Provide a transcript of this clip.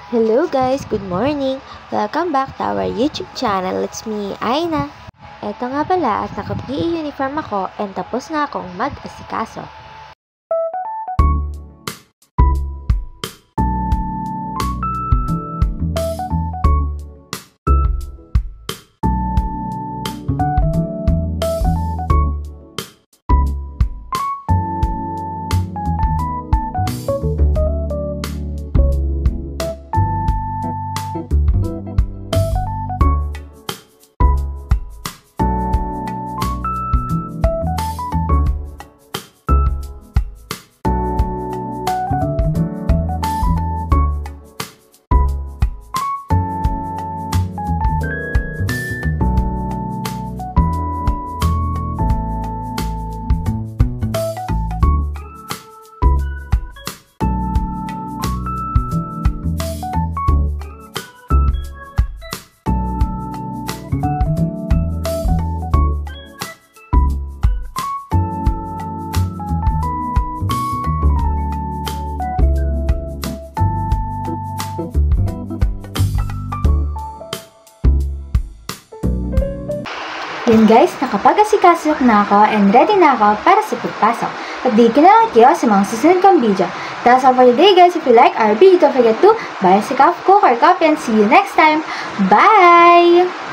Hello guys, good morning! Welcome back to our YouTube channel. It's me, Aina. Eto nga pala at naka-PE uniform ako and tapos na akong mag-asikaso. Yun guys, nakapag-asikasok na ako and ready na ako para sa pagpasok. Update ko na lang kayo sa mga susunod kong video. That's all for today guys. If you like our video, don't forget to buy a cup, cook, or coffee, and see you next time. Bye!